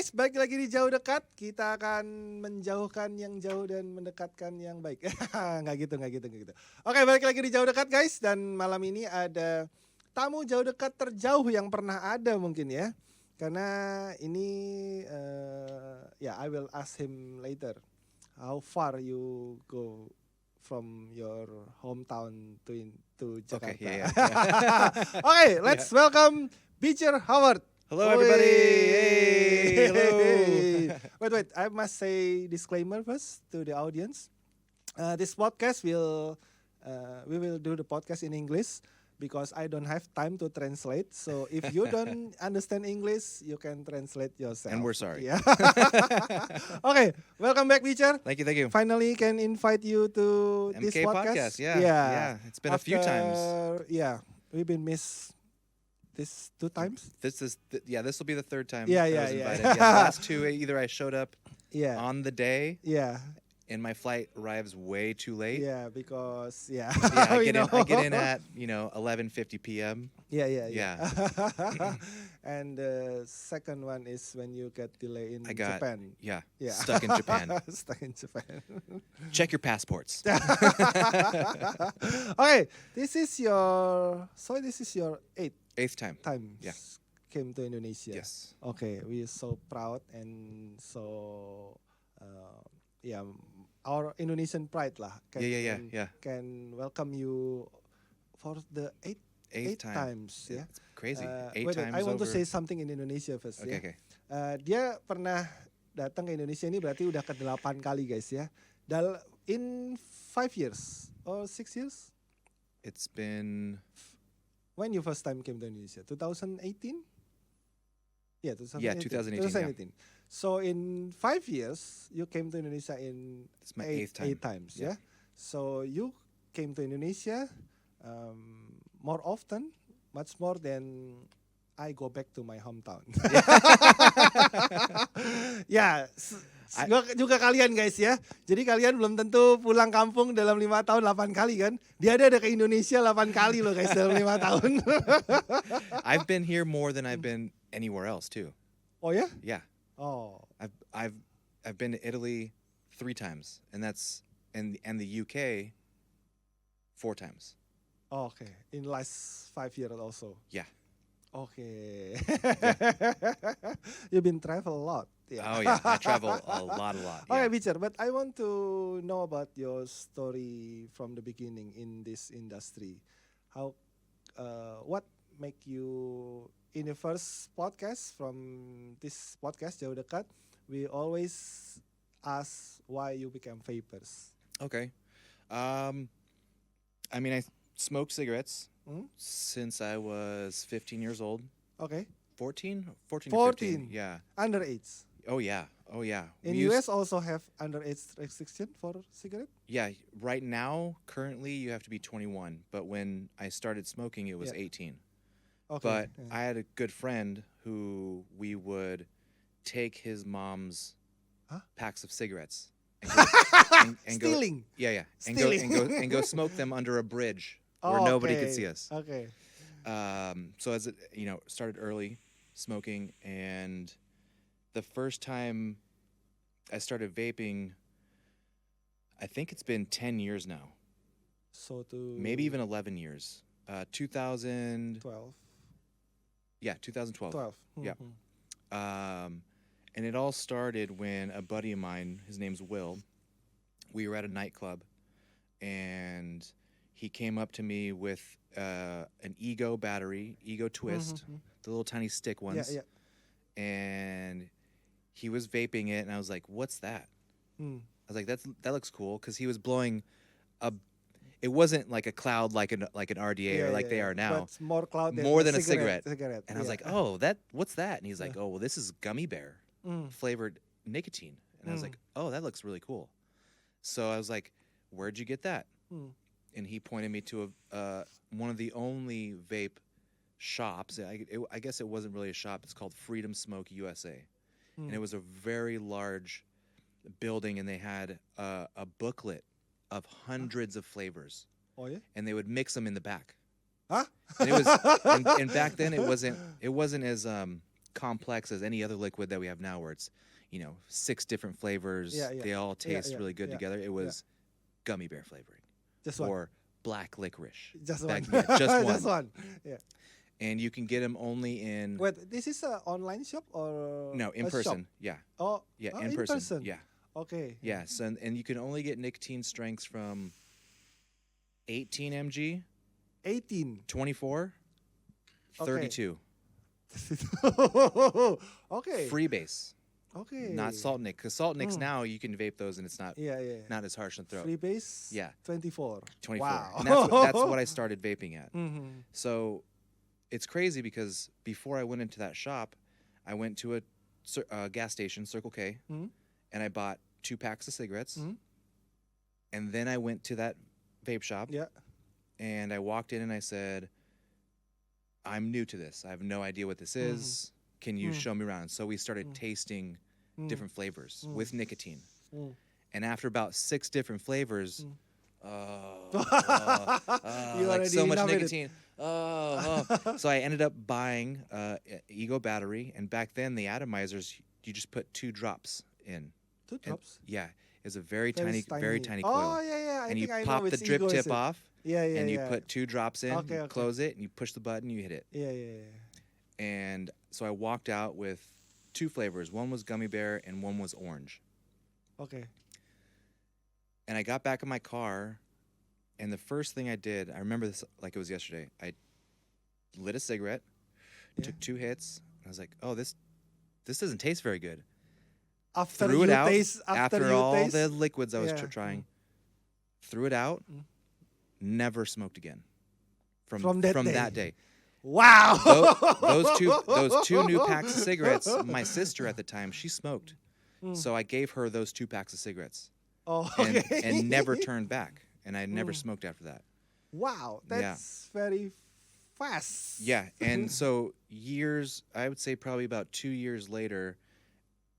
guys, balik lagi di Jauh Dekat. Kita akan menjauhkan yang jauh dan mendekatkan yang baik. Nggak gitu. Oke, balik lagi di Jauh Dekat guys. Dan malam ini ada tamu jauh dekat terjauh yang pernah ada mungkin ya. Karena ini, I will ask him later. How far you go from your hometown to Jakarta? Okay, yeah. Okay, let's welcome Beecher Howard. Hello, everybody. Hey, hello. Wait. I must say disclaimer first to the audience. This podcast we will do the podcast in English because I don't have time to translate. So if you don't understand English, you can translate yourself. And we're sorry. Yeah. Okay, welcome back, Beecher. Thank you. Finally, can invite you to this Emkay podcast. Yeah. It's been a few times. Yeah, we've been missed. This 2 times? This will be the 3rd time Yeah. I was invited. Yeah, the last 2, either I showed up on the day, and my flight arrives way too late. Yeah, because I get in at 11:50 p.m. Yeah. And the second one is when you get delayed in Japan. Yeah. Stuck in Japan. Check your passports. Okay, this is your 8th time. Yeah. Came to Indonesia. Yes. Okay, we are so proud and so our Indonesian pride lah. Can welcome you for the 8 times. Yeah. It's crazy. 8 wait, times. I want to over. say something in Indonesia first. Okay. Dia pernah datang ke Indonesia ini berarti udah ke-8 kali guys ya. In 5 years or 6 years? It's been. When you first time came to Indonesia? 2018? Yeah, 2018. Yeah, 2018. So in 5 years, you came to Indonesia in It's my 8th time. 8 times, yeah? So you came to Indonesia more often, much more than I go back to my hometown. Ya, juga kalian guys ya. Jadi kalian belum tentu pulang kampung dalam 5 tahun 8 kali kan. Dia ada ke Indonesia 8 kali loh guys dalam 5 tahun. I've been here more than I've been anywhere else too. Oh ya? Yeah. Oh. I've been to Italy 3 times, and that's and the UK 4 times. Oh, okay. In last 5 years also. Yeah. Okay. You've been travel a lot. Yeah. Oh yeah, I travel a lot. Yeah. Okay, Beecher, but I want to know about your story from the beginning in this industry. How, what make you in the first podcast from this podcast Jauh Dekat? We always ask why you became famous. Okay. I mean, I smoked cigarettes since I was 15 years old. Okay. 14 or 15. Yeah. Underage. Oh yeah. In US also have underage restriction for cigarette? Yeah, right now, currently you have to be 21, but when I started smoking it was 18. Okay. But I had a good friend who we would take his mom's packs of cigarettes and Stealing. Go, Stealing. and go smoke them under a bridge where nobody could see us. Okay. So as it started early smoking, and the first time I started vaping, I think it's been 10 years now. So maybe even 11 years. 2012. Yeah, 2012. 12. Yeah. And it all started when a buddy of mine, his name's Will, we were at a nightclub, and he came up to me with an Ego battery, Ego Twist, the little tiny stick ones. Yeah. And he was vaping it, and I was like, "What's that?" I was like, "That looks cool," because he was blowing a. It wasn't like a cloud like an RDA or like they are now. But it's more cloud than a cigarette. cigarette. And I was like, "Oh, what's that?" And he's like, "Oh, well, this is gummy bear flavored nicotine." And I was like, "Oh, that looks really cool." So I was like, "Where'd you get that?" And he pointed me to one of the only vape shops. I guess it wasn't really a shop. It's called Freedom Smoke USA. And it was a very large building, and they had a booklet of hundreds of flavors. Oh yeah. And they would mix them in the back. Huh? And it was and back then it wasn't as complex as any other liquid that we have now, where it's 6 different flavors. Yeah, yeah. They all taste yeah, really good yeah, together. It was gummy bear flavoring Just one. or black licorice. Just one. Yeah, just one. Just one. Yeah. And you can get them only in Wait, this is an online shop or no in a person. shop? Yeah, Oh, yeah, oh, in person. Yeah, Okay. yeah. So and you can only get nicotine strengths from 18 mg, 18. 24, Okay. 32. Okay. FREEBASE. Okay. Not salt nic, because salt nics now you can vape those and it's not Yeah, yeah. not as harsh on the throat. FREEBASE. Yeah. 24. 24. Wow. And that's what I started vaping at. Mm-hmm. So it's crazy because before I went into that shop, I went to a gas station, Circle K, Mm-hmm. and I bought 2 packs of cigarettes. Mm-hmm. And then I went to that vape shop, Yeah. and I walked in and I said, I'm new to this. I have no idea what this is. Can you show me around? So we started tasting different flavors with nicotine. Mm. And after about 6 different flavors, You like so already much love it. nicotine. So I ended up buying Ego battery, and back then the atomizers, you just put 2 drops in. 2 And- drops. yeah, it's a very Very tiny coil. Oh, yeah, yeah. I And you think I pop know the it's drip Ego, is tip it? off, Yeah, yeah, and you yeah. put 2 drops in, Okay, you okay. close it, and you push the button, you hit it. Yeah, yeah, yeah. And so I walked out with 2 flavors. One was gummy bear, and one was orange. Okay. And I got back in my car, and the first thing I did, I remember this like it was yesterday. I lit a cigarette, Yeah. took 2 hits, and I was like, "Oh, this doesn't taste very good." After Threw it you out taste, after you all taste, the liquids I was Yeah. trying. Threw it out. Mm. Never smoked again. From that day. that day. Wow. Those two new packs of cigarettes. My sister at the time, she smoked, Mm. so I gave her those 2 packs of cigarettes, Oh, and, okay. and never turned back. And I never Mm. smoked after that. Wow, Yeah. that's very fast. Yeah, and so I would say probably about 2 years later,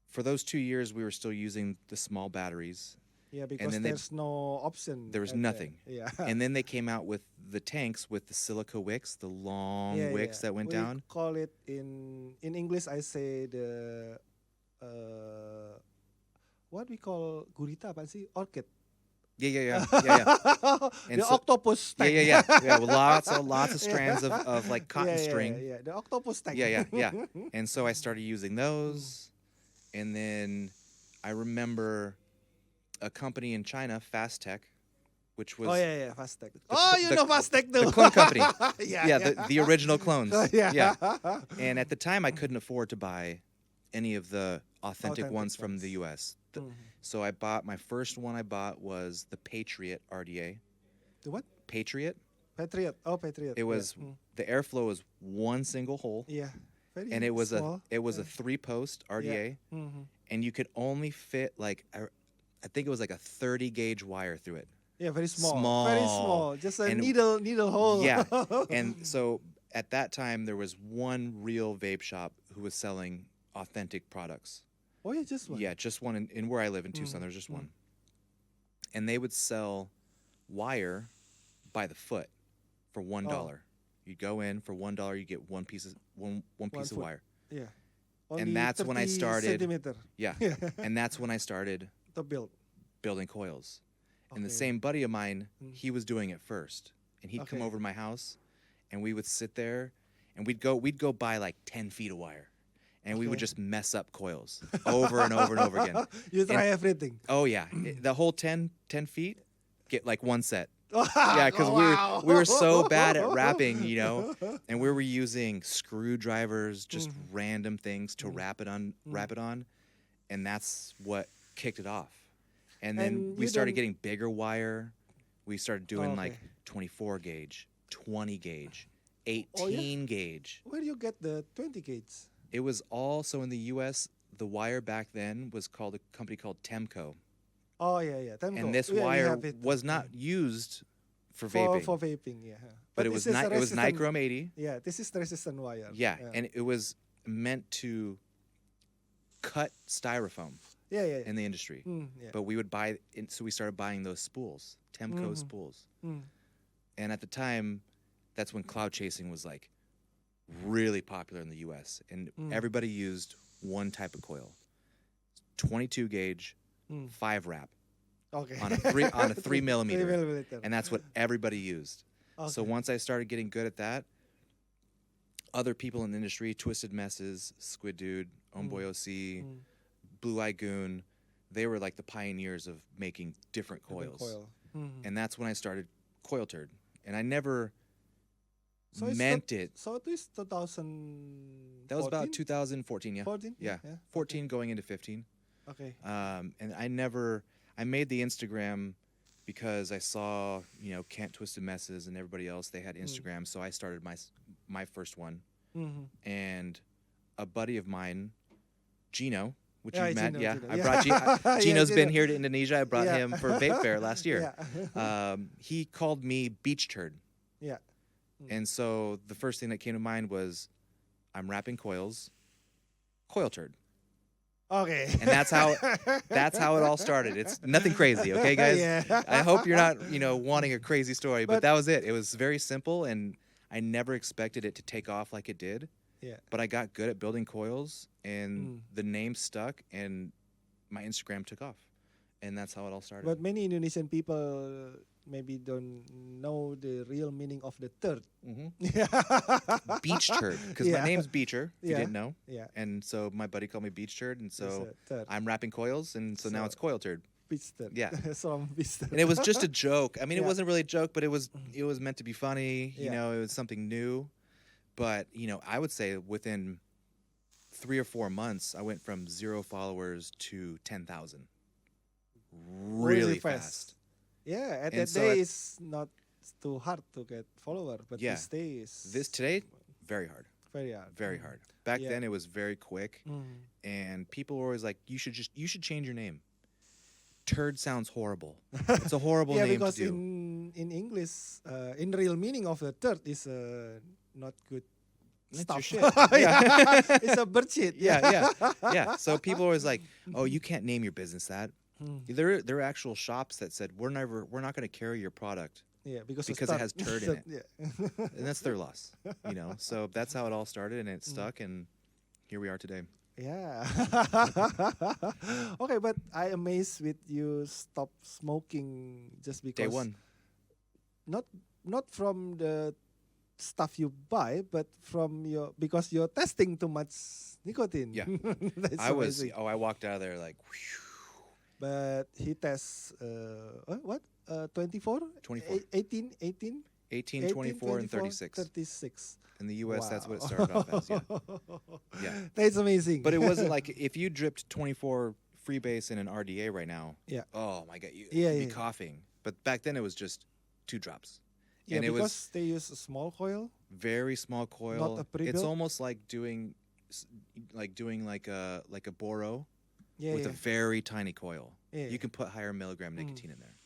for those 2 years, we were still using the small batteries. Yeah, because then there's no option. There was at nothing. Yeah. And then they came out with the tanks with the silica wicks, the long Yeah, wicks yeah. that went we down. call it in English. I say the what we call gurita apa sih? Orchid. Yeah. And The so- octopus tank. Yeah. Well, lots of strands of like cotton Yeah, string. Yeah, the octopus tank. Yeah. And so I started using those, and then I remember a company in China, Fast Tech, which was Oh yeah, Fastech. cl- You the- know Fastech too. the clone company. yeah. the original clones. Yeah. And at the time, I couldn't afford to buy any of the authentic ones from the U.S. Mhm. So my first one I bought was the Patriot RDA. The what? Patriot. Patriot. Oh, Patriot. It was the airflow was one single hole, Yeah. Very and it was small. a 3-post RDA, Mhm. and you could only fit like I think it was like a 30 gauge wire through it. Yeah, very small. Small. Very small. Just a And- needle hole. Yeah, and so at that time there was one real vape shop who was selling authentic products. Oh yeah, just one. Yeah, just one in where I live in Tucson. There's just one, and they would sell wire by the foot for $1. You go in for $1, you get one piece of foot. wire. Yeah. And Only that's when I 30 started- centimeter Yeah, and that's when I started to build. building coils. And the Okay. same buddy of mine, he was doing it first, and he'd come Okay. over to my house, and we would sit there, and we'd go buy like 10 feet of wire, and we would Okay. just mess up coils over and over and over again. You try everything. Oh yeah, the whole 10 feet, get like one set. Yeah, Yeah, because we were so bad at wrapping, and we were using screwdrivers, just random things to wrap it on, and that's what kicked it off. And then And we you started don't- getting bigger wire. We started doing like Okay. 24 gauge, 20 gauge, Oh, yeah? 18 gauge. Where do you get the 20 gauge? It was all so in the U.S. The wire back then was called a company called Temco, Oh yeah. Temco. and this Yeah, we wire have it. was not used for for vaping. for vaping. Yeah. But it was this is a it was resistant- nichrome 80. Yeah, this is the resistant wire. Yeah, and it was meant to cut styrofoam yeah. in the industry. Yeah. But we would so we started buying those spools, Temco spools. Mm. And at the time, that's when cloud chasing was like really popular in the U.S. and everybody used one type of coil, 22 gauge, 5 wrap Okay. on a 3 on a 3 3 millimeter, millimeter. and that's what everybody used. So Okay. once I started getting good at that, other people in the industry, Twisted Messes, Squid Dude, Homeboy OC, Blue Eye Goon, they were like the pioneers of making different coils. Coil. And that's when I started Coilturd. And I never So it's meant it. So it is 2014? That was about 2014, yeah. 14? Yeah. 14 going into 15. Okay. And I made the Instagram because I saw, Kent Twisted Messes and everybody else, they had Instagram. So I started my first one. And a buddy of mine, Gino, which you met, Gino. I brought Gino's Gino. been here to Indonesia. I brought him for Vape Fair last year. Yeah. He called me Beecher. Yeah. And so the first thing that came to mind was, I'm wrapping coils, Coilturd. Okay. And that's how it all started. It's nothing crazy, okay, guys? Yeah. I hope you're not, wanting a crazy story, but that was it. It was very simple, and I never expected it to take off like it did. Yeah. But I got good at building coils, and the name stuck, and my Instagram took off, and that's how it all started. But many Indonesian people maybe don't know the real meaning of the turd. Beecher, because my name's Beecher, if you didn't know. Yeah. And so my buddy called me Beecher, and so turd. I'm wrapping coils, and so now it's Coilturd. Beecher. Yeah. From Beecher. And it was just a joke. I mean, it Yeah. wasn't really a joke, but it was meant to be funny. Yeah. It was something new. But, I would say within 3 or 4 months, I went from 0 followers to 10,000. Really fast. Yeah, at And that so day it's not too hard to get follower, but Yeah. this day is Today, very hard. very hard. Very hard. Back Yeah. then, it was very quick. And people were always like, you should change your name. Turd sounds horrible. It's a horrible Yeah, name to because do. in English, in real meaning of the turd is not good That's stuff. your shit. Yeah. It's a bird shit. Yeah. So people were always like, "Oh, you can't name your business that." There are actual shops that said, "We're not going to carry your product Yeah, because it has turd in it," Yeah. and that's their loss. So that's how it all started, and it stuck, and here we are today. Yeah. Okay, but I amazed with you stop smoking just because Day one. Not from the stuff you buy, but from because you're testing too much nicotine. Yeah. That's I amazing. walked out of there like, whew. But he tests what? 24? 24. 18, 18, 24, and 36. 36. In the U.S., that's what it Wow. started off as. Yeah. That's amazing. But it wasn't like if you dripped 24 FREEBASE in an RDA right now. Yeah. Oh my God, you'd Yeah, be yeah. coughing. But back then it was just 2 drops. Yeah, and it because was they use a small coil. very small coil. Not a It's pre-built? almost like doing like a Boro Yeah, with yeah. a very tiny coil. Yeah, You yeah. can put higher milligram nicotine in there.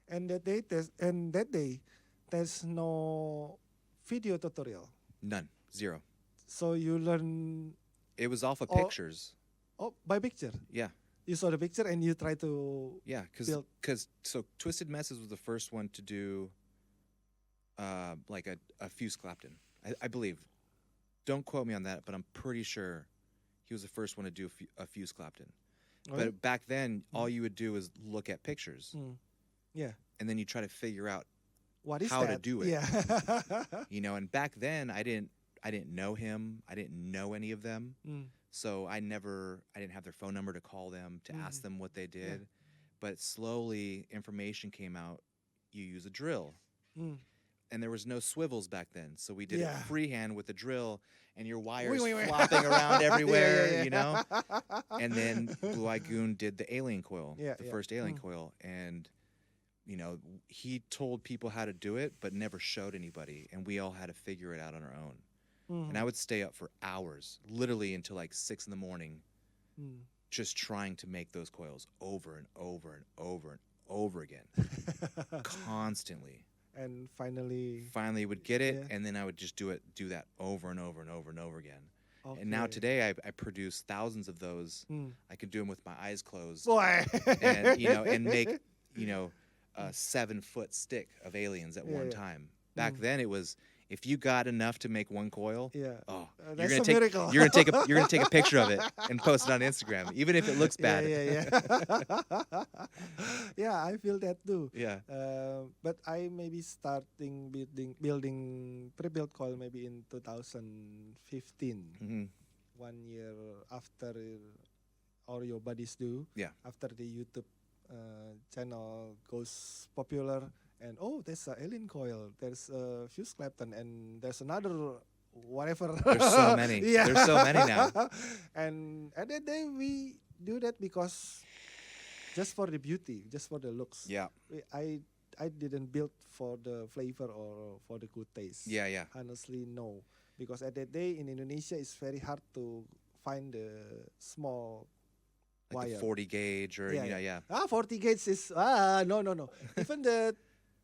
And that day there's no video tutorial. None. 0. So you learn It was off of Oh. pictures. by picture. Yeah. You saw the picture and you try to Yeah, build. because Twisted Messes was the first one to do like a fuse Clapton, I believe. Don't quote me on that, but I'm pretty sure he was the first one to do a fuse Clapton. Okay? But back then, all you would do is look at pictures, Yeah. and then you try to figure out What is how to that? do it. Yeah. And back then, I didn't know him. I didn't know any of them. So I didn't have their phone number to call them, to ask them what they did. But slowly, information came out. You use a drill. And there was no swivels back then. So we did it freehand with the drill, and your wires flopping around everywhere, And then Blue Eye Goon did the alien coil, the first alien coil. And, he told people how to do it, but never showed anybody. And we all had to figure it out on our own. And I would stay up for hours, literally until like 6 in the morning, just trying to make those coils over and over and over and over again, constantly. And finally would get it, Yeah. and then I would just do that over and over and over and over again. Okay. And now today I produce thousands of those. I can do them with my eyes closed, Boy. and and make a 7-foot stick of aliens at one time. Back then it was if you got enough to make one coil, Yeah. oh, That's a miracle. you're gonna take a picture of it and post it on Instagram, even if it looks bad. Yeah. Yeah, I feel that too. Yeah. But I maybe starting building pre-built coil maybe in 2015. Mm-hmm. 1 year after all your buddies do. Yeah. After the YouTube channel goes popular, and there's a alien coil, there's a fuse Clapton, and there's another whatever. There's so many. Yeah. There's so many now. And at that day we do that because just for the beauty, just for the looks. Yeah. I didn't build for the flavor or for the good taste. Yeah. Honestly, no. Because at that day in Indonesia, it's very hard to find the small Like wire. the 40 gauge or yeah. 40 gauge is no. Even the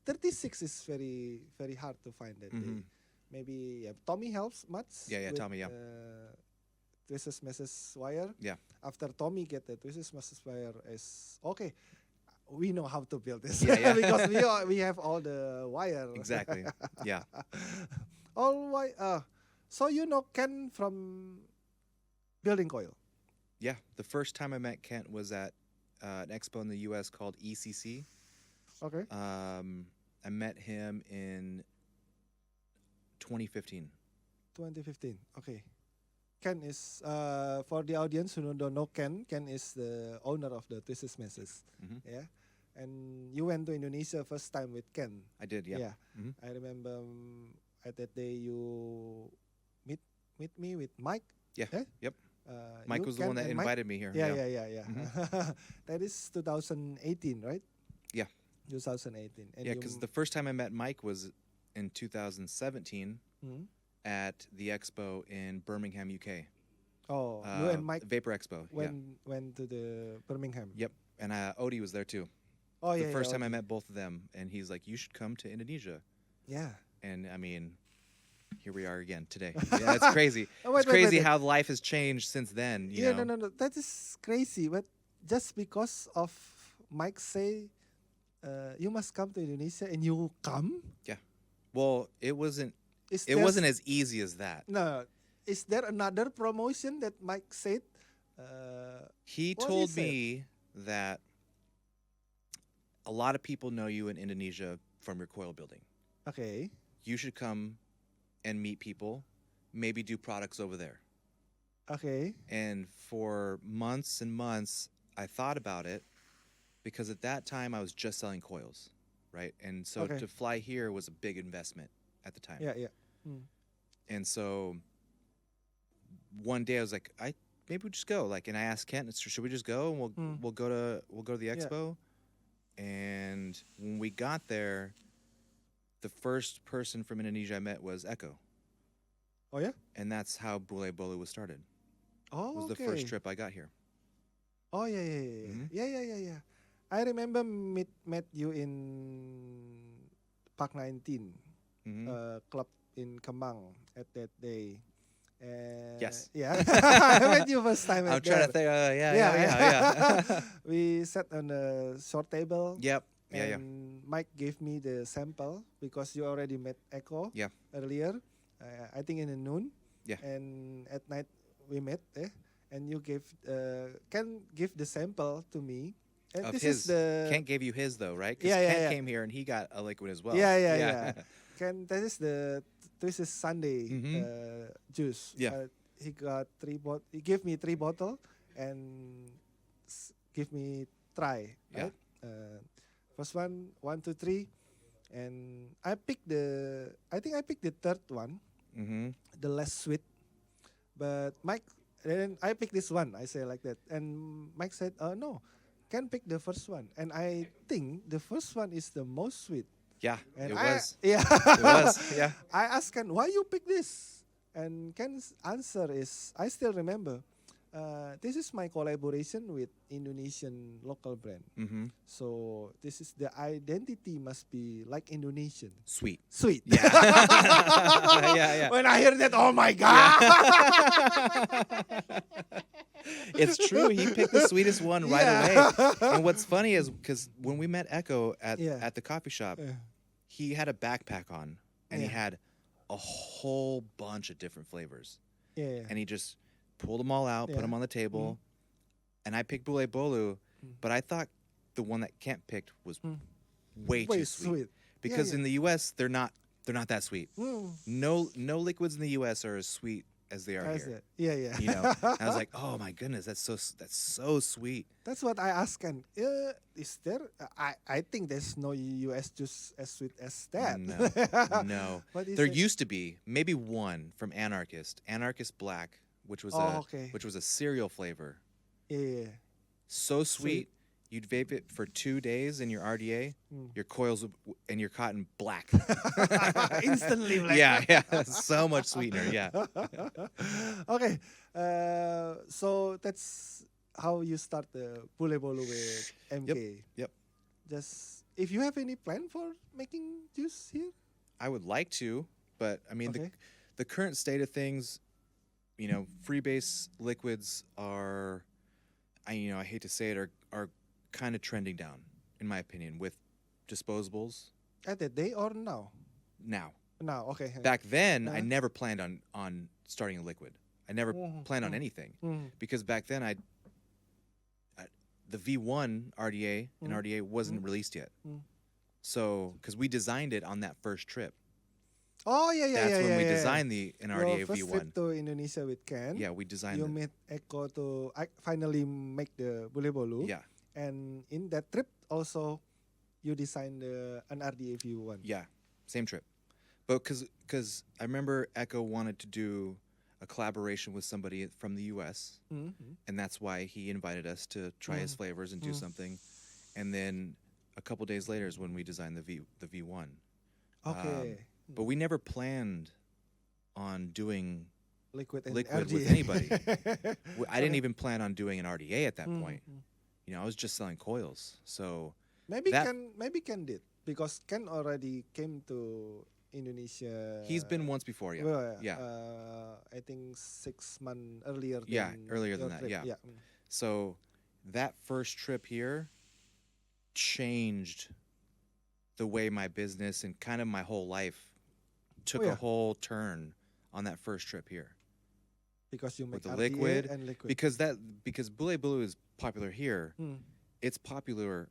36 is very very hard to find that day. Maybe Tommy helps much. Yeah, with, Tommy, yeah. Twisted meshes wire. Yeah. After Tommy get the twisted meshes wire is okay. We know how to build this. Yeah. Because we have all the wire. Exactly. Yeah. All wire. So you know Ken from building coil. Yeah. The first time I met Kent was at an expo in the U.S. called ECC. Okay. I met him in 2015. 2015. Okay. Ken is for the audience who don't know Ken. Ken is the owner of the Twisted Meshes. Yeah. And you went to Indonesia first time with Ken. I did. Yeah. Yeah. I remember at that day you meet me with Mike. Yeah. Eh? Yep. Mike was the one that invited me here. Yeah. That is 2018, right? Yeah. 2018. And yeah, because the first time I met Mike was in 2017 at the expo in Birmingham, UK. Oh, you and Mike Vapor Expo. went to the Birmingham. Yep. And Odie was there too. Oh, the first time I met both of them, and he's like, "You should come to Indonesia." Yeah. And I mean, here we are again today. Yeah, it's crazy. Wait, it's crazy wait. how life has changed since then. You know? No. That is crazy. But just because of Mike say, you must come to Indonesia, and you come. Yeah. Well, it wasn't. Is It wasn't as easy as that. No. Is there another promotion that Mike said? He what told is it? me that a lot of people know you in Indonesia from your coil building. Okay. You should come and meet people, maybe do products over there. Okay. And for months and months, I thought about it because at that time I was just selling coils, right? And so to fly here was a big investment at the time. Yeah. And so one day I was like, maybe we just go. Like, and I asked Kent, should we just go and we'll go to the expo? And when we got there, the first person from Indonesia I met was Echo. Oh yeah. And that's how Bule Bolu was started. Oh, was the first trip I got here. Oh yeah. I remember met you in Park 19 club in Kemang at that day. And Yes. Yeah. I met you first time. I'm trying to think. Yeah. We sat on a short table. Yep. And Mike gave me the sample because you already met Echo earlier. I think in the noon. Yeah. And at night we met. And you can give the sample to me. And Of this his, is the Kent gave you his though, right? 'Cause Yeah, Kent came here and he got a liquid as well. Yeah. That is the Twisted Sunday juice. Yeah. He got he gave me 3 bottles and give me try. Right? First one, 1, 2, 3, and I picked the third one, the less sweet. But Mike, then I picked this one. I say like that, and Mike said, no, can pick the first one, and I think the first one is the most sweet. Yeah, And it was. Yeah. It was. Yeah. I asked Ken, why you pick this? And Ken's answer is, I still remember, this is my collaboration with Indonesian local brand. So this is the identity must be like Indonesian. Sweet. Yeah. Yeah. When I hear that, oh my God. It's true. He picked the sweetest one right away. And what's funny is because when we met Echo at the coffee shop, he had a backpack on and he had a whole bunch of different flavors. Yeah. And he just pulled them all out, put them on the table, and I picked Bule Bolu, but I thought the one that Kent picked was way too sweet. Because in the U.S. they're not that sweet. No liquids in the U.S. are as sweet as they are here. Yeah. You know, I was like, oh my goodness, that's so sweet. That's what I asked. And is there? I think there's no U.S. juice as sweet as that. No. There used to be maybe one from Anarchist Black, which was a cereal flavor. Yeah. So sweet. You'd vape it for 2 days in your RDA, your coils and your cotton black. Instantly black. Yeah. So much sweetener, yeah. Okay. So that's how you start the Bule Bolu with Emkay. Yep. Just, if you have any plan for making juice here? I would like to, but I mean, the current state of things, you know, FREEBASE liquids are, I hate to say it, are kind of trending down, in my opinion, with disposables. At the day or now? Now, okay. Back then, I never planned on starting a liquid. I never planned on anything because back then the V1 RDA and RDA wasn't released yet. So, because we designed it on that first trip. Oh yeah. That's when we designed an RDA Your first V1. trip to Indonesia with Ken. Yeah, we designed. You met Eko to finally make the Bule Bolu. Yeah. And in that trip also, you designed an RDA V1. Yeah, same trip. But because I remember Eko wanted to do a collaboration with somebody from the U.S. And that's why he invited us to try his flavors and do something. And then a couple days later is when we designed the V1. Okay. But we never planned on doing liquid with anybody. I didn't even plan on doing an RDA at that point. You know, I was just selling coils. So maybe Ken did, because Ken already came to Indonesia. He's been once before, yeah. Well, yeah. I think 6 months earlier. Earlier than that, trip. yeah. So that first trip here changed the way my business and kind of my whole life took a whole turn on that first trip here. Because you make with the RDA liquid, and liquid. Because Bule Bolu is popular here, it's popular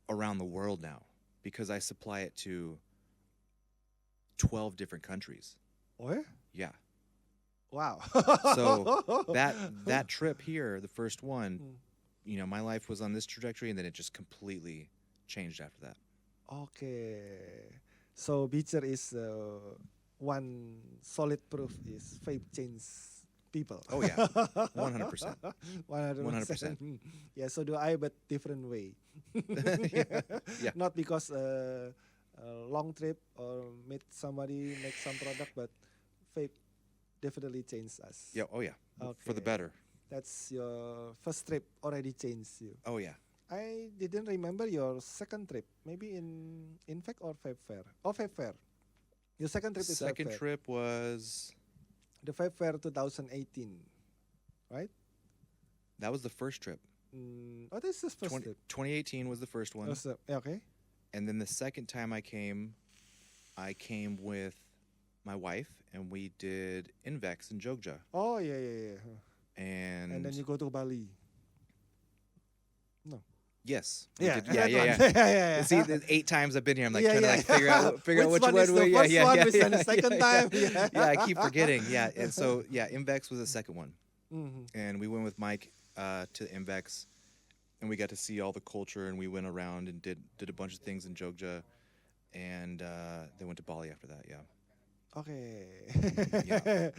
around the world now because I supply it to 12 different countries. Oh yeah? Yeah. Wow. So that trip here, the first one, you know, my life was on this trajectory and then it just completely changed after that. Okay. So Beecher is one solid proof is vape changes people. Oh yeah, 100%. 100%. Yeah, so do I, but different way. Yeah. Not because a long trip or meet somebody, make some product, but vape definitely changed us. Yeah. Oh yeah. Okay. For the better. That's your first trip already changed you. Oh yeah. I didn't remember your second trip. Maybe in Infect or Vape Fair. Oh, Vape Fair. Your second trip is Vape Fair. Second trip was the Vape Fair 2018, right? That was the first trip. Oh, this is the first trip. 2018 was the first one. Okay. And then the second time I came with my wife, and we did Invex in Jogja. Oh, yeah. And then you go to Bali. No. Yes. Yeah. Yeah. See, 8 times I've been here. I'm like trying to like figure out which one is the first one, which one is the second time. Yeah, I keep forgetting. Yeah, and so Invex was the second one, and we went with Mike to Invex, and we got to see all the culture, and we went around and did a bunch of things in Jogja, and then went to Bali after that. Yeah. Okay. Yeah.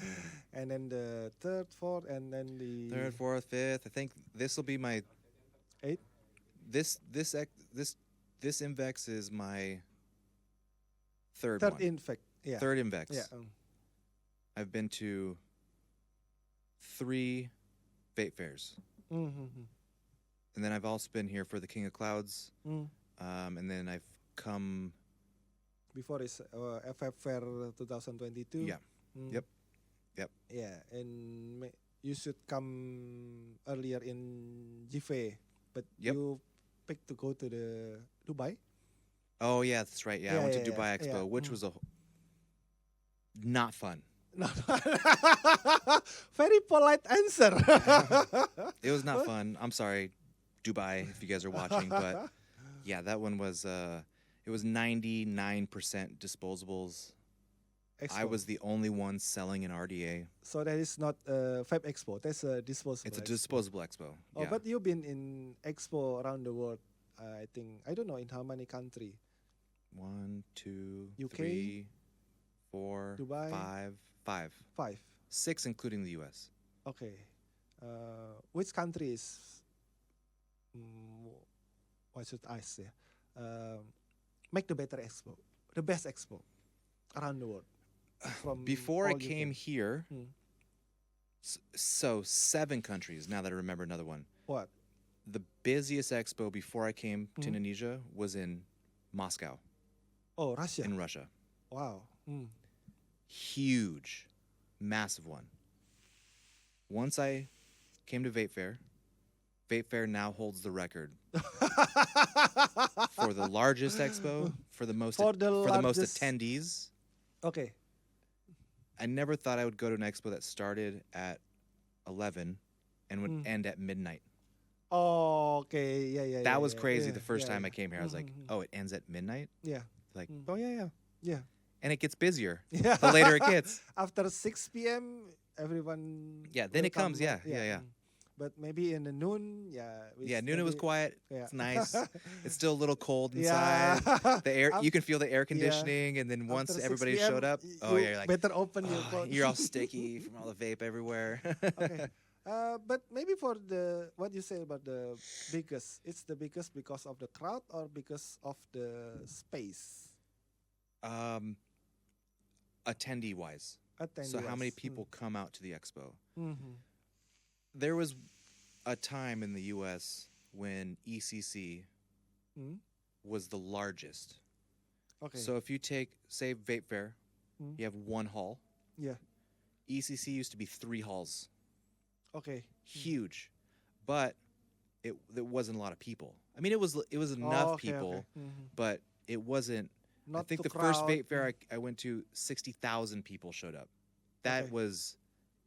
And then the third, fourth, and then the third, fourth, fifth. I think this will be my 8. This Invex is my third one. Infect. Yeah. Third Invex. Yeah. I've been to 3 vape fairs. And then I've also been here for the King of Clouds. And then I've come before is FF Fair 2022. Yeah. Yep. Yeah, and you should come earlier in Jive, but you picked to go to the Dubai. Oh yeah, that's right. Yeah, I went to Dubai Expo, which was Not fun. No. Very polite answer. It was not fun. I'm sorry, Dubai, if you guys are watching, but yeah, that one was. It was 99% disposables. Expo. I was the only one selling an RDA. So that is not a Fab Expo. That's a disposable. It's a expo. disposable expo. Oh, Yeah. but you've been in expo around the world. I think I don't know in how many country. 1, 2, UK, 3, 4, Dubai. 5. 5. 6, including the US. Okay. Which country is? What should I say? Make the better expo, the best expo around the world. From Before I all you came can- here, so 7 countries. Now that I remember another one. What? The busiest expo before I came to Indonesia was in Moscow, Oh, Russia. in Russia. Wow. Huge, massive one. Once I came to Vape Fair now holds the record for the largest expo, for the most For the most largest- attendees. Okay. I never thought I would go to an expo that started at 11 and would end at midnight. Oh, okay. Yeah. That was yeah, crazy yeah, the first yeah, time yeah. I came here. I was like, oh, it ends at midnight? Yeah. Like, Oh, yeah. and it gets busier Yeah. the later it gets. After 6 p.m., everyone. Yeah, then will it comes, come, yeah. But maybe in the noon, Yeah, noon it was maybe- quiet. Yeah. It's nice. It's still a little cold Yeah. inside. The air, Af- you can feel the air conditioning, and then once After 6 everybody PM, showed up, you you're like, better open your "Oh, clothes. you're all sticky from all the vape everywhere. Okay. But maybe for the what you say about the biggest, it's the biggest because of the crowd or because of the space. Attendee wise. So how many people come out to the expo? There was a time in the U.S. when ECC was the largest. Okay. So if you take, say, Vape Fair, you have one hall. Yeah. ECC used to be 3 halls. Okay. Huge, but it wasn't a lot of people. I mean, it was enough okay, people, okay. but it wasn't. I Not think too the first crowd. Vape Fair I went to, 60,000 people showed up. That Okay. was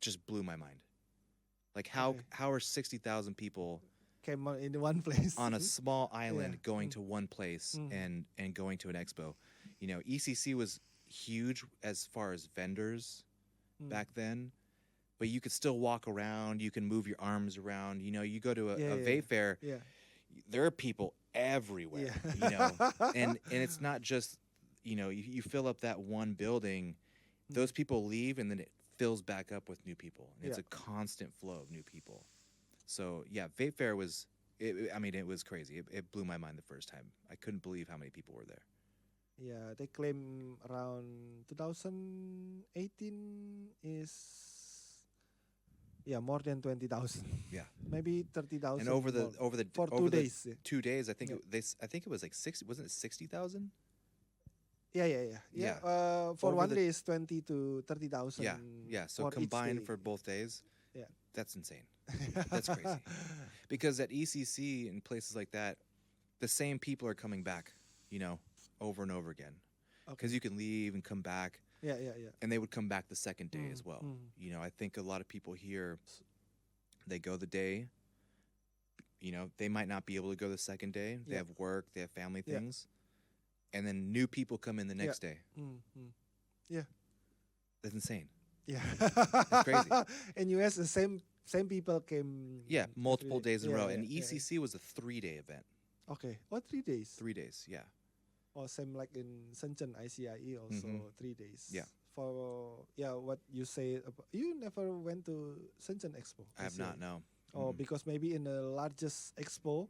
just blew my mind. Like how are 60,000 people Came on in one place. on a small island Yeah. going to one place and going to an expo? You know, ECC was huge as far as vendors back then, but you could still walk around. You can move your arms around. You know, you go to a Vape Fair. Yeah. There are people everywhere. Yeah. You know, and it's not just, you know, you fill up that one building, those people leave, and then it fills back up with new people. And it's Yeah. a constant flow of new people. So yeah, Vape Fair was, I mean, it was crazy. It blew my mind the first time. I couldn't believe how many people were there. Yeah, they claim around 2018 is more than 20,000. Yeah. Maybe 30,000. And over the more. for over 2 the days. 2 days, I think Yeah. I think it was like 60. Wasn't it 60,000? Yeah. Yeah. For Over one the- day is 20 to 30,000. Yeah. So for each combined day. for both days, Yeah. that's insane. That's crazy. Because at ECC and places like that, the same people are coming back, you know, over and over again. Because you can leave and come back, Yeah. and they would come back the second day as well. You know, I think a lot of people here, they go the day, you know, they might not be able to go the second day. They Yeah. have work, they have family Yeah. things, and then new people come in the next day. Yeah. That's insane. Yeah. crazy. In US, the same people came. Yeah, multiple every day. days in a row. Yeah, And yeah. ECC was a 3-day event. Okay. What 3 days? 3 days, yeah. Or same like in Shenzhen ICIE also 3 days. Yeah. For what you say about, you never went to Shenzhen Expo. I have not, no. Or because maybe in the largest expo,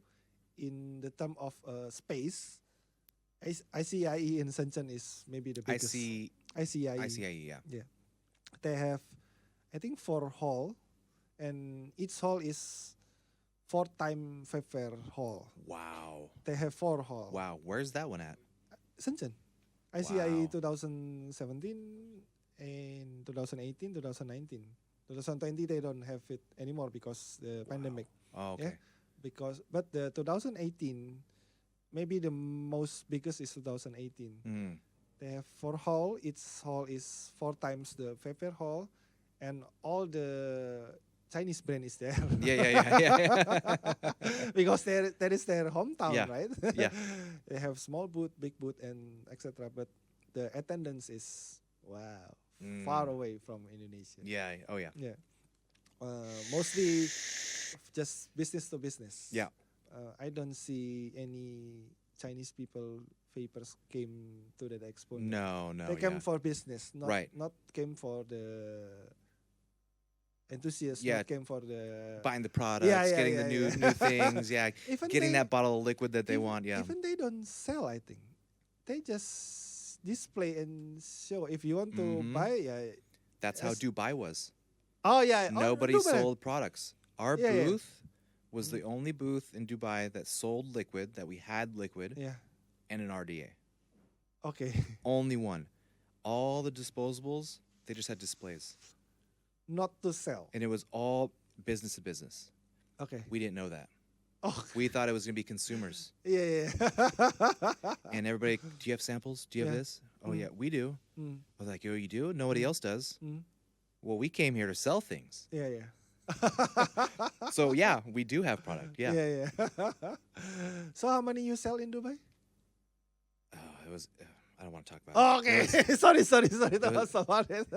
in the term of space, ICIE in Shenzhen is maybe the biggest. ICIE. ICIE, yeah. They have, I think 4 hall, and each hall is 4-time Vape Fair hall. Wow. They have 4 hall. Wow. Where's that one at? Shenzhen. ICIE Wow. 2017 and 2018, 2019. 2020 they don't have it anymore because the pandemic. Oh, okay. But the 2018, maybe the most biggest is 2018. They have 4 hall. Each hall is 4 times the paper hall, and all the Chinese brand is there. Yeah. Because that is their hometown, Yeah. right? Yeah. They have small booth, big booth, and etc. But the attendance is far away from Indonesia. Yeah. Oh yeah. Yeah. Mostly just business to business. Yeah. I don't see any Chinese people vapers came to that expo. No. They came for business, not Right. not came for the enthusiasts. Yeah. Not came for the Buying the products, getting the new things. Yeah. Even Getting they- that bottle of liquid that they even- want. Yeah. Even they don't sell, I think. They just display and show. If you want to Mhm. buy, That's how Yes. Dubai was. Oh yeah. Nobody sold products. Our Yeah, yeah. booth was the only booth in Dubai that sold liquid, that we had liquid, Yeah. and an RDA. Okay. Only one. All the disposables, they just had displays. Not to sell. And it was all business to business. Okay. We didn't know that. Oh. We thought it was going to be consumers. Yeah. And everybody, do you have samples? Do you have Yeah. this? Oh, yeah, we do. Mm. I was like, oh, you do? Nobody else does. Mm. Well, we came here to sell things. Yeah. So, yeah, we do have product. Yeah. Yeah. So how many you sell in Dubai? It was, I don't want to talk about Oh, it. okay. It was- sorry. That was- was about it.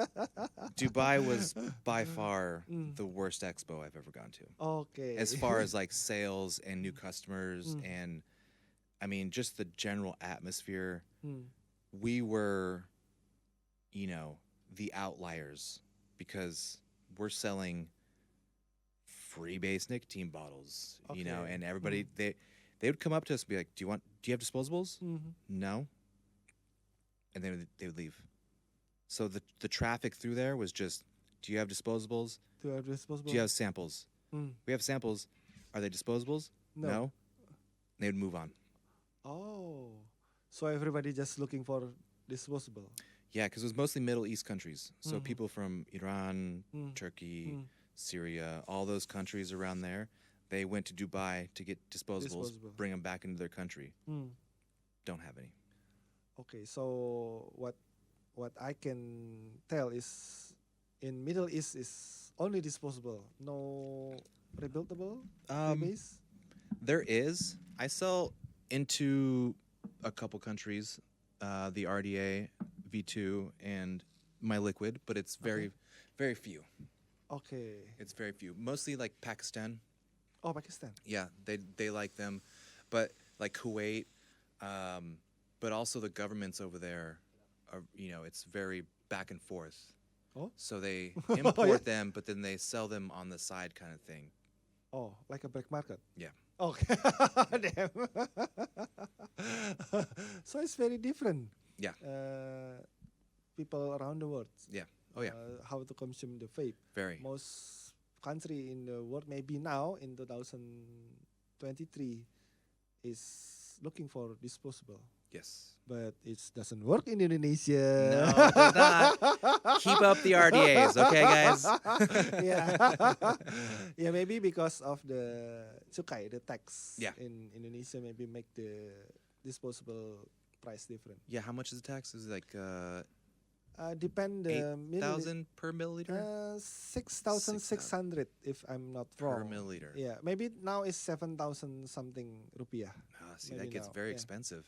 Dubai was by far Mm. the worst expo I've ever gone to. Okay. As far as like sales and new customers Mm. and I mean just the general atmosphere, Mm. we were, the outliers because we're selling FREEBASE nicotine bottles, Okay. and everybody they would come up to us and be like, do you have disposables? Mhm. No. And then they would leave. So the traffic through there was just, do you have disposables? Do you have disposable? Do you have samples? Mm. We have samples. Are they disposables? No. They would move on. Oh. So everybody just looking for disposable. Yeah, because it was mostly Middle East countries. So Mhm. people from Iran, Mm. Turkey, Mm. Syria, all those countries around there, they went to Dubai to get disposables, Disposable. bring them back into their country. Mm. Don't have any. Okay, so what I can tell is in Middle East is only disposable, no rebuildable base. There is. I sell into a couple countries, the RDA, V2, and my liquid, but it's very, very few. Okay. It's very few. Mostly like Pakistan. Oh, Pakistan. Yeah, they like them, but like Kuwait, but also the governments over there are, it's very back and forth. Oh. So they Oh, import yeah? them, but then they sell them on the side kind of thing. Oh, like a black market. Yeah. Okay. Damn. So it's very different. Yeah. People around the world. Yeah. Oh yeah. How to consume the vape. Very. Most country in the world, maybe now in 2023, is looking for disposable. Yes. But it doesn't work in Indonesia. No, it does not. Keep up the RDAs, okay, guys? Yeah, maybe because of the cukai, the tax Yeah. in Indonesia, maybe make the disposable price different. Yeah, how much is the tax? Is it like Depend the 8,000 per milliliter? 6,600 if I'm not Per wrong. milliliter. Yeah, maybe now it's 7,000 something rupiah. See, maybe that gets now, very yeah. expensive.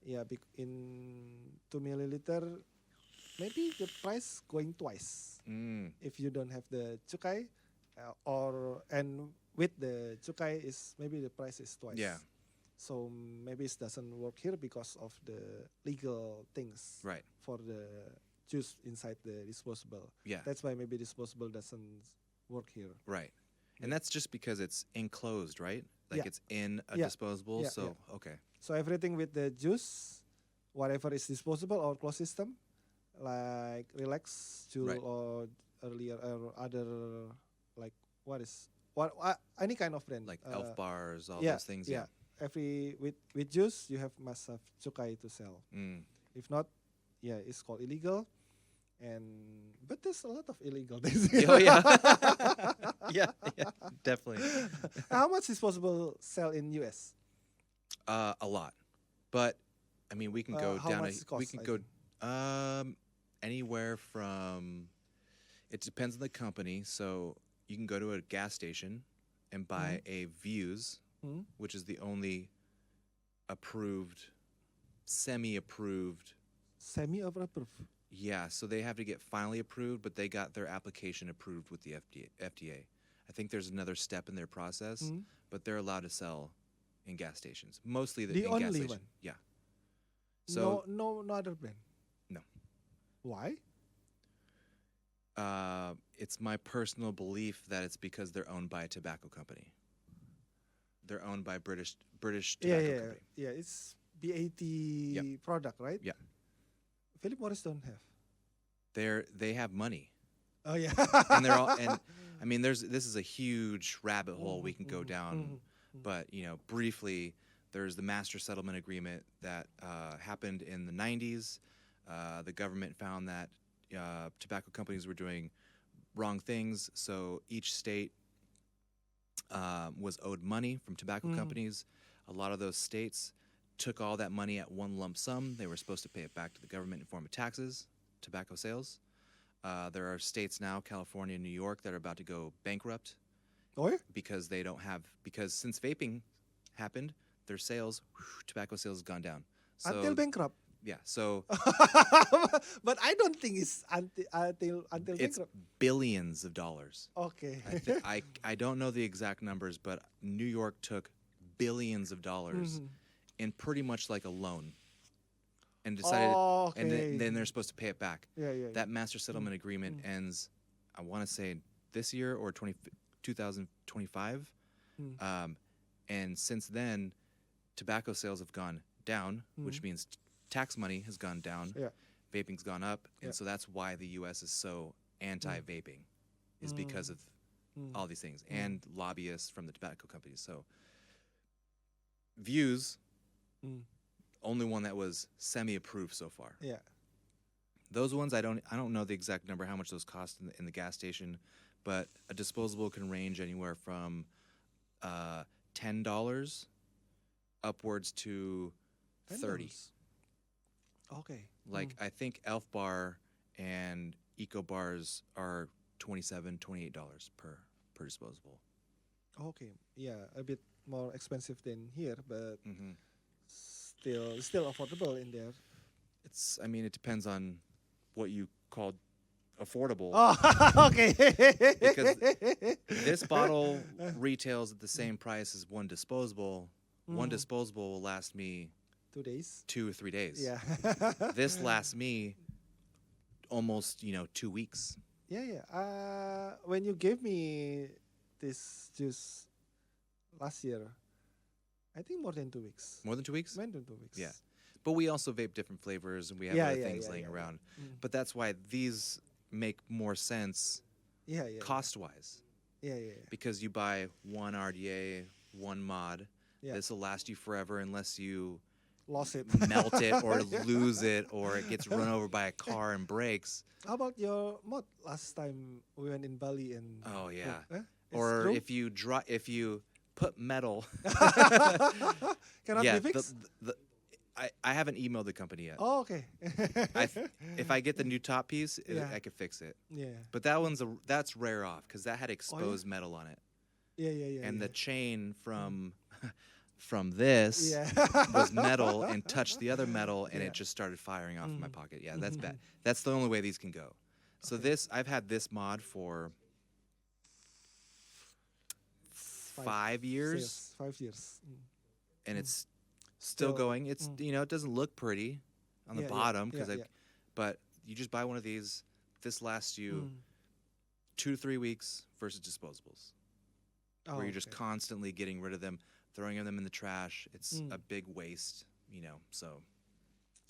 Yeah, in 2 milliliter, maybe the price going twice Mm. if you don't have the cukai, and with the cukai is maybe the price is twice. Yeah. So maybe it doesn't work here because of the legal things Right. for the juice inside the disposable. Yeah. That's why maybe disposable doesn't work here. Right. And that's just because it's enclosed, right? Like Yeah. it's in a Yeah. disposable. Yeah, So, okay. So everything with the juice, whatever is disposable or closed system, like Relax, Jauh, Right. or earlier or other, like what any kind of brand, Like elf bars, all yeah, those things. yeah. Every with juice you must have cukai to sell. Mm. If not, yeah, it's called illegal. But there's a lot of illegal things. Oh, yeah. yeah, definitely. How much disposable sell in US? A lot. But, I mean, we can go How down much it we costs, can I go think? Anywhere from, it depends on the company. So you can go to a gas station and buy a Views, which is the only approved, semi-approved. Semi-approved. Yeah, so they have to get finally approved, but they got their application approved with the FDA. I think there's another step in their process, but they're allowed to sell in gas stations. Mostly The in only gas stations. one? Yeah. So no other brand. No. Why? It's my personal belief that it's because they're owned by a tobacco company. They're owned by British tobacco company. Yeah. It's BAT product, right? Yeah. Philip Morris don't have. They have money. Oh yeah. And they're all, and I mean, this is a huge rabbit hole we can go down, but briefly, there's the master settlement agreement that happened in the 90s. The government found that tobacco companies were doing wrong things, so each state was owed money from tobacco companies. A lot of those states took all that money at one lump sum. They were supposed to pay it back to the government in form of taxes, tobacco sales. There are states now, California and New York, that are about to go bankrupt because they don't have, because since vaping happened, their sales, tobacco sales has gone down. So, until bankrupt. Yeah, so but I don't think it's until it's bankrupt. billions of dollars. Okay. I don't know the exact numbers, but New York took billions of dollars in pretty much like a loan, and decided, and then they're supposed to pay it back. Yeah. That master settlement agreement ends, I want to say this year or 2025, and since then, tobacco sales have gone down, which means tax money has gone down. Yeah. Vaping's gone up, and so that's why the U.S. is so anti-vaping, is because of all these things and lobbyists from the tobacco companies. So Views, only one that was semi-approved so far. Yeah. Those ones I don't know the exact number how much those cost in the gas station, but a disposable can range anywhere from $10 upwards to $30. Okay. Like I think Elf Bar and Eco Bars are $27, $28 per disposable. Okay. Yeah, a bit more expensive than here, but still affordable in there. I mean, it depends on what you call affordable. Oh, okay. Because this bottle retails at the same price as one disposable. One disposable will last me 2 days. 2 or 3 days. Yeah. This lasts me almost 2 weeks. Yeah. When you gave me this juice last year, I think more than 2 weeks. More than 2 weeks? More than 2 weeks. Yeah. But we also vape different flavors, and we have other things laying around. But that's why these make more sense cost-wise. Yeah. Because you buy one RDA, one mod. Yeah. This will last you forever unless you lost it, melt it, or lose it, or it gets run over by a car and breaks. How about your mod last time we went in Bali and? Oh yeah. Or true? if you put metal. Cannot be fixed. I haven't emailed the company yet. Oh, okay. If I get the new top piece, I could fix it. Yeah. But that's rare off because that had exposed metal on it. Yeah. And the chain from this was metal and touched the other metal, and it just started firing off in my pocket. Yeah, that's bad. That's the only way these can go. So I've had this mod for 5 years. 5 years. And it's still going. It's it doesn't look pretty on the bottom but you just buy one of these. This lasts you 2 to 3 weeks versus disposables, where you're just constantly getting rid of them, throwing them in the trash. It's a big waste, so.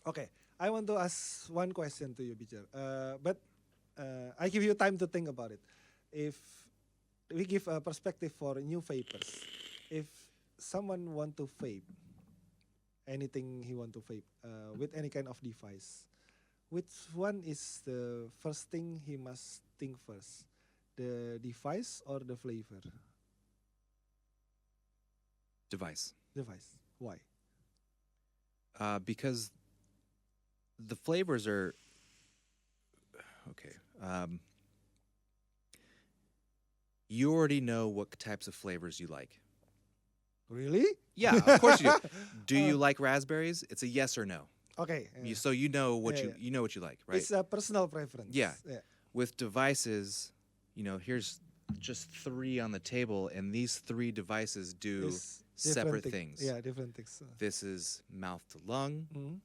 Okay, I want to ask one question to you, Beecher. But I give you time to think about it. If we give a perspective for new vapers, if someone want to vape, anything he want to vape with any kind of device, which one is the first thing he must think first? The device or the flavor? Device. Device. Why? Because the flavors are okay. You already know what types of flavors you like. Really? Yeah, of course you do. Do you like raspberries? It's a yes or no. Okay. So you know what Yeah, you know what you like, right? It's a personal preference. Yeah. With devices, here's just 3 on the table, and these 3 devices do It's separate different things. Yeah, different things. This is mouth to lung.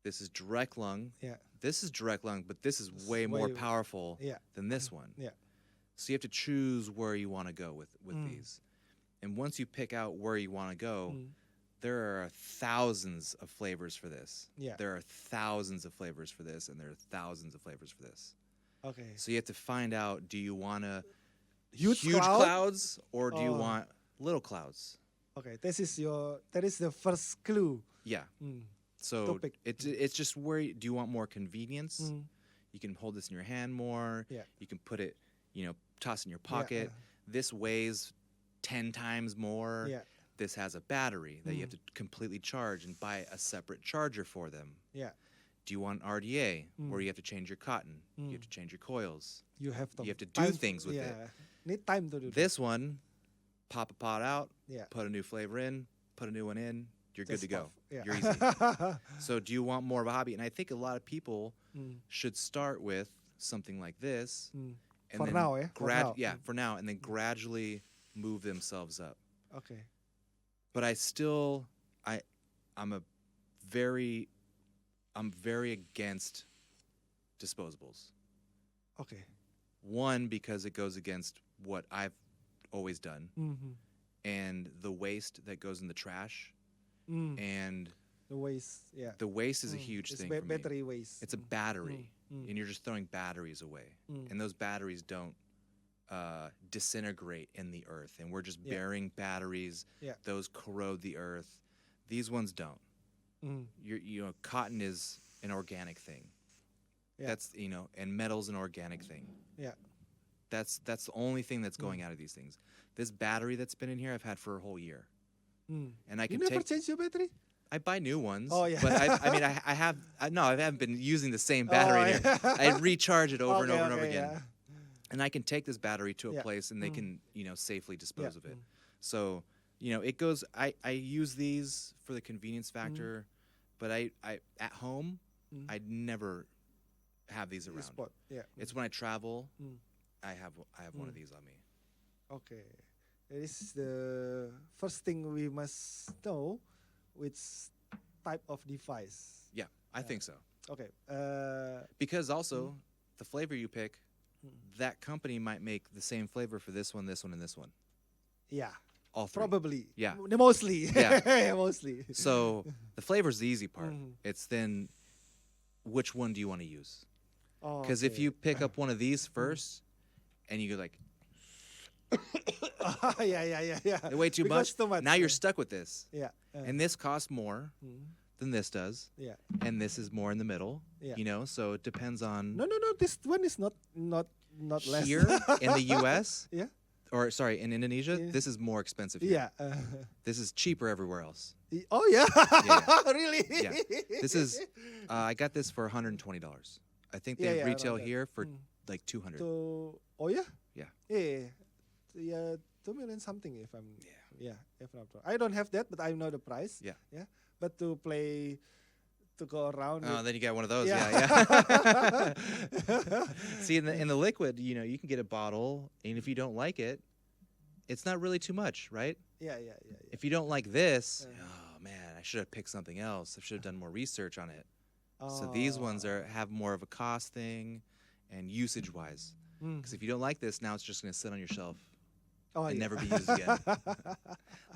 This is direct lung. Yeah. This is direct lung, but this is It's way more way- powerful Yeah. than this one. Yeah. So you have to choose where you want to go with these. And once you pick out where you want to go, there are thousands of flavors for this. Yeah. There are thousands of flavors for this, and there are thousands of flavors for this. Okay. So you have to find out, do you want Huge cloud? clouds or do you Oh. want little clouds? Okay. That is the first clue. Yeah. Mm. So Topic. it's just do you want more convenience? You can hold this in your hand more. Yeah. You can put it, toss in your pocket. This weighs 10 times more. Yeah. This has a battery that you have to completely charge and buy a separate charger for them. Yeah. Do you want RDA where you have to change your cotton? You have to change your coils. You have You have to do time things with it. Yeah. Need time to do This one, pop a pot out, Yeah. put a new flavor in, put a new one in, you're good Just to go. stuff. Yeah. You're easy. So do you want more of a hobby? And I think a lot of people should start with something like this. And For then now, For now. Yeah, for now. And then gradually move themselves up. Okay. But I'm very against disposables. Okay. One, because it goes against what I've always done. And the waste that goes in the trash. And The waste. Yeah. the waste is a huge It's thing for me. battery waste. It's a battery, and you're just throwing batteries away. And those batteries don't disintegrate in the earth, and we're just burying batteries. Yeah. Those corrode the earth. These ones don't. Cotton is an organic thing. Yeah. That's and metal's an organic thing. Yeah. That's the only thing that's going out of these things. This battery that's been in here, I've had for a whole year, and I You can never take. change your battery? I buy new ones. Oh, yeah. But I haven't been using the same battery. In here. yeah. I recharge it over and over and over again. Yeah. And I can take this battery to a Yeah. place and they can, safely dispose of it. Mm. So, it goes, I use these for the convenience factor, but I at home, I'd never have these around. Spot. Yeah. It's when I travel, I have one of these on me. Okay. This is the first thing we must know, which type of device. Yeah, I think so. Okay. Because also, the flavor you pick, that company might make the same flavor for this one, and this one. Yeah. All 3. Probably. Yeah. Mostly. Yeah. Mostly. So the flavor's the easy part. It's then which one do you want to use? Because if you pick up one of these first and you go like, yeah. way too Because much, too much. now you're stuck with this. Yeah. And this costs more than this does. Yeah. And this is more in the middle. Yeah. So it depends on No. This one is not less. here in the US. Yeah. Or sorry, in Indonesia, Yeah. this is more expensive here. Yeah. This is cheaper everywhere else. Oh yeah. Yeah. Really? Yeah. This is I got this for $120. I think they Yeah, retail around that. here for like 200. Oh yeah. Yeah. Yeah. 2 million something if I'm. Yeah. If I'm not wrong. I don't have that, but I know the price. Yeah. Yeah. But to go around. Oh, with- then you got one of those. Yeah. Yeah. See, in the liquid, you can get a bottle, and if you don't like it, it's not really too much, right? Yeah. If you don't like this, oh man, I should have picked something else. I should have done more research on it. So these ones have more of a cost thing, and usage wise. Because if you don't like this, now it's just going to sit on your shelf and never be used again.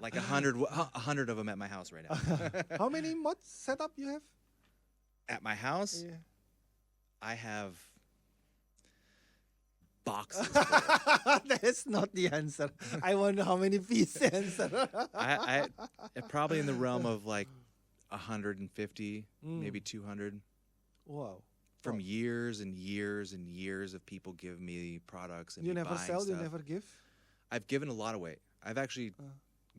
Like 100 of them at my house right now. How many mods setup you have? At my house, Yeah. I have boxes. That's not the answer. I wonder how many pieces answer. I probably in the realm of like 150, maybe 200. Wow. From years and years and years of people giving me products and You me never buying sell, stuff. you never give? I've given a lot away. I've actually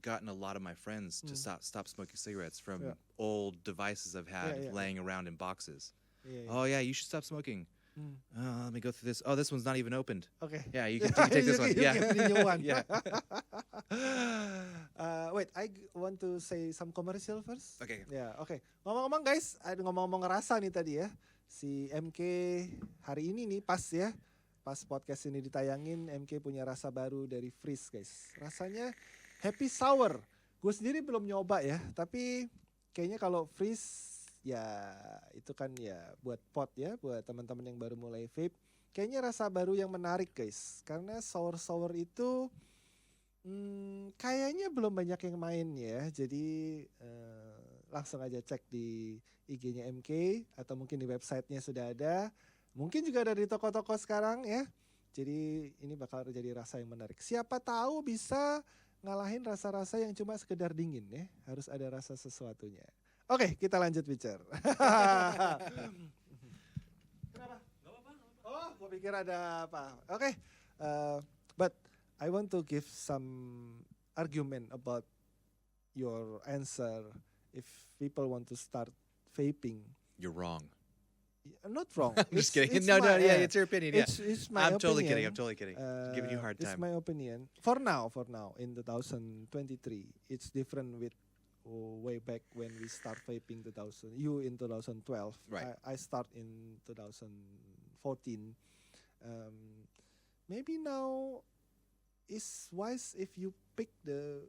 gotten a lot of my friends to stop smoking cigarettes from old devices I've had laying around in boxes. Oh yeah, you should stop smoking. Let me go through this. Oh, this one's not even opened. Okay. Yeah, you can take this one. Yeah. Give me the new one. Yeah. Wait, I want to say some commercial first. Okay. Ya, oke. Ngomong-ngomong guys, ada ngomong-ngomong rasa nih tadi ya. Si Emkay hari ini nih pas ya. Pas podcast ini ditayangin, Emkay punya rasa baru dari FREEBASE guys. Rasanya happy sour. Gue sendiri belum nyoba ya, tapi kayaknya kalau FREEBASE ya itu kan ya buat pot ya, buat teman-teman yang baru mulai vape. Kayaknya rasa baru yang menarik guys, karena sour itu kayaknya belum banyak yang main ya. Jadi langsung aja cek di IG-nya Emkay atau mungkin di websitenya sudah ada. Mungkin juga ada di toko-toko sekarang ya. Jadi ini bakal jadi rasa yang menarik. Siapa tahu bisa ngalahin rasa-rasa yang cuma sekedar dingin ya. Harus ada rasa sesuatunya. Oke, kita lanjut Beecher. Kenapa? Oh, gue pikir ada apa. Oke, but I want to give some argument about your answer. If people want to start vaping, You're wrong. not wrong. I'm just kidding. No, it's your opinion. Yeah. It's my I'm totally opinion. kidding. Just giving you a hard It's time. my opinion. For now, in 2023, it's different with way back when we start vaping you in 2012. Right. I start in 2014. Maybe now it's wise if you pick the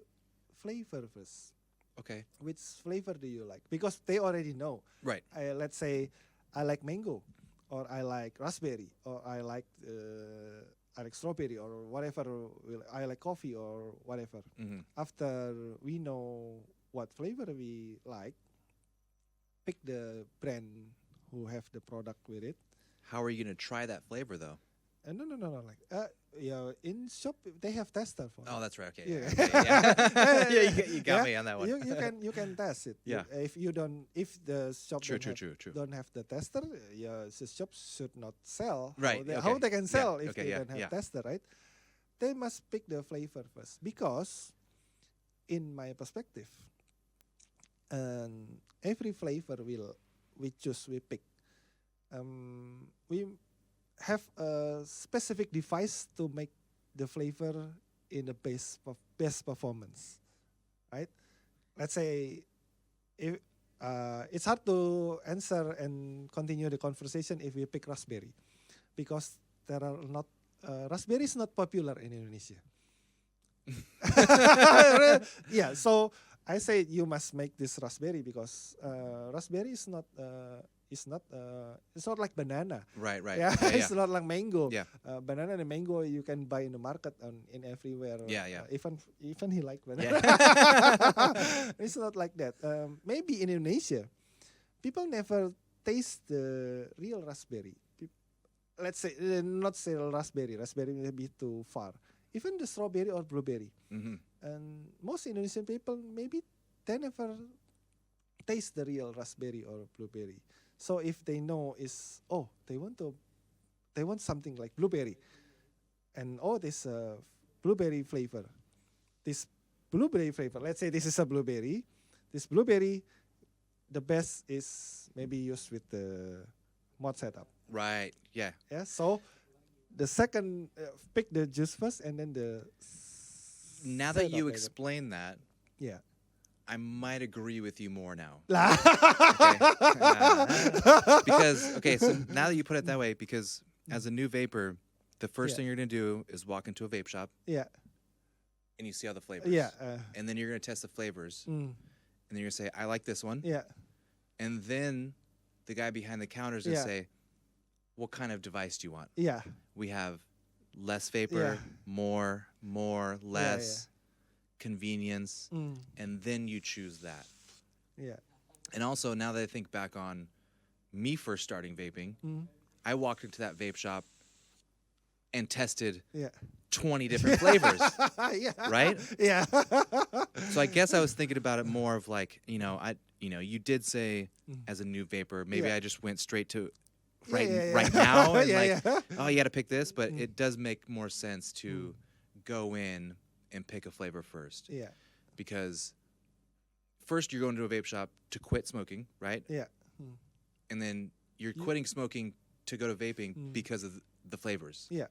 flavor first. Okay. Which flavor do you like? Because they already know. Right. Let's say I like mango, or I like raspberry, or I like strawberry, or whatever. I like coffee, or whatever. Mm-hmm. After we know what flavor we like, pick the brand who have the product with it. How are you going to try that flavor though? No. Like in shop they have tester for. Oh, that's right. Okay. Yeah. Yeah, you got me on that one. You can test it. Yeah. If the shop True. don't have the tester, the shop should not sell. Right. How they can sell if Okay, they don't have tester, right? They must pick the flavor first, because in my perspective, every flavor we pick. We have a specific device to make the flavor in the best performance, right? Let's say if it's hard to answer and continue the conversation if we pick raspberry, because there are not raspberry is not popular in Indonesia. Yeah, so I say you must make this raspberry because raspberry is not it's not like banana. Right. Yeah, it's not like mango. Yeah. Banana and mango you can buy in the market and in everywhere. Yeah. Even he like banana. Yeah. It's not like that. Maybe in Indonesia, people never taste the real raspberry. Let's say not say raspberry. Raspberry may be too far. Even the strawberry or blueberry. Mm-hmm. And most Indonesian people maybe they never taste the real raspberry or blueberry. So if they know they want something like blueberry, and this blueberry flavor, let's say this is a blueberry. This blueberry, the best is maybe used with the mod setup. Right. Yeah. Yeah. So the second, pick the juice first, and then the. Now that you explain that, yeah. I might agree with you more now. Okay. So now that you put it that way, because as a new vapor, the first thing you're going to do is walk into a vape shop. Yeah. And you see all the flavors. Yeah. And then you're going to test the flavors. And then you're going to say, I like this one. Yeah. And then the guy behind the counter is going to say, what kind of device do you want? Yeah. We have less vapor, more, less. Convenience, and then you choose that. Yeah. And also, now that I think back on me first starting vaping, I walked into that vape shop and tested 20 different flavors. Yeah. Right? Yeah. So I guess I was thinking about it more of like, you did say as a new vapor, maybe I just went straight to right now and oh, you got to pick this, but it does make more sense to go in and pick a flavor first. Yeah. because first you're going to a vape shop to quit smoking, right? Yeah. And then you're quitting smoking to go to vaping because of the flavors. Yeah.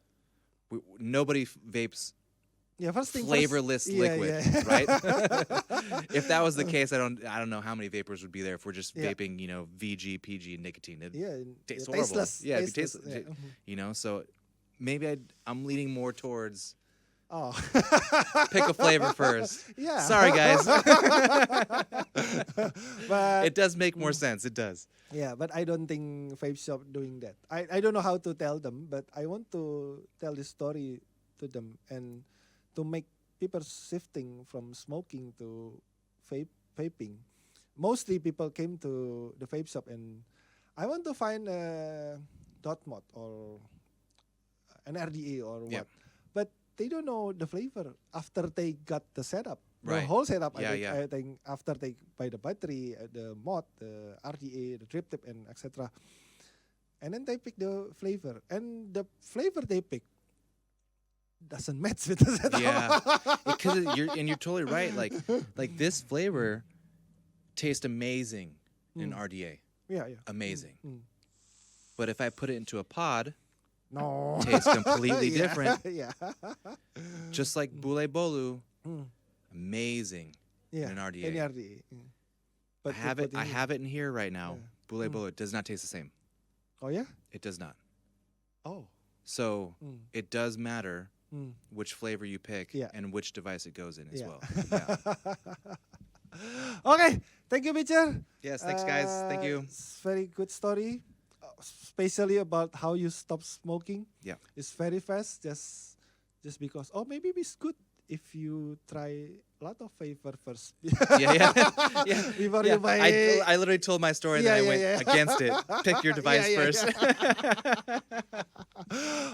Nobody vapes First thing flavorless first, liquid, right? If that was the case, I don't know how many vapors would be there if we're just vaping, VG, PG, nicotine. It tastes horrible. Tasteless. Yeah, it'd be Tasteless. tasteless. So maybe I'm leaning more towards pick a flavor first. Yeah. Sorry, guys. But it does make more sense. It does. Yeah, but I don't think vape shop doing that. I don't know how to tell them, but I want to tell this story to them and to make people shifting from smoking to vaping. Mostly people came to the vape shop and I want to find a dot mod or an RDA or what. Yeah. But they don't know the flavor after they got the setup. Right. The whole setup, Yeah, I think after they buy the battery, the mod, the RDA, the drip tip, and etc. And then they pick the flavor. And the flavor they pick doesn't match with the setup. Yeah, because you're totally right. Like this flavor tastes amazing in RDA. Yeah. Amazing. But if I put it into a pod, no, tastes completely different. Yeah. Just like Bule Bolu, amazing in an RDA. In RDA. But I have it in here right now. Bule Bolu, it does not taste the same. Oh yeah? It does not. Oh. So it does matter which flavor you pick and which device it goes in as well. Yeah. Okay, thank you, Beecher. Yes, thanks, guys. Thank you. It's very good story, especially about how you stop smoking. Yeah, it's very fast. Just because. Oh, maybe it's good if you try a lot of flavor first. yeah. Before you buy. I literally told my story and then I went against it. Pick your device first.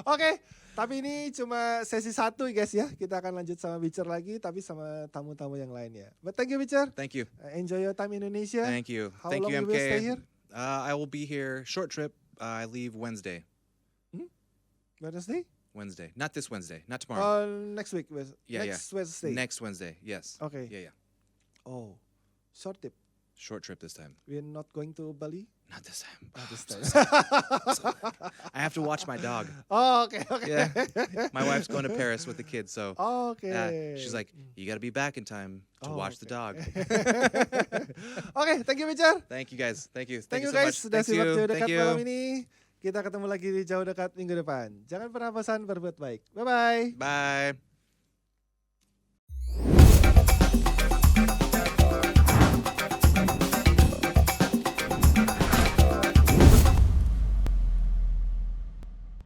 Oke. Tapi ini cuma sesi 1 guys ya. Kita akan lanjut sama Beecher lagi, tapi sama tamu-tamu yang lain ya. But thank you Beecher. Thank you. Enjoy your time in Indonesia. Thank you. How Thank long you, you will Emkay. stay here? I will be here short trip. I leave Wednesday. Wednesday? Wednesday. Not this Wednesday. Not tomorrow. Next week. Next Wednesday. Next Wednesday. Yes. Okay. Yeah. Oh, short trip. Short trip this time. We're not going to Bali? Not this time. Not this time. I have to watch my dog. Oh, okay. Yeah. My wife's going to Paris with the kids, so okay. she's like, you got to be back in time to watch the dog. Okay, thank you, Beecher. Thank you, guys. Thank you. Thank you so guys much. sudah simak Jauh Dekat Thank you. malam ini. Kita ketemu lagi di Jauh Dekat minggu depan. Jangan pernah bosan berbuat baik. Bye-bye. Bye.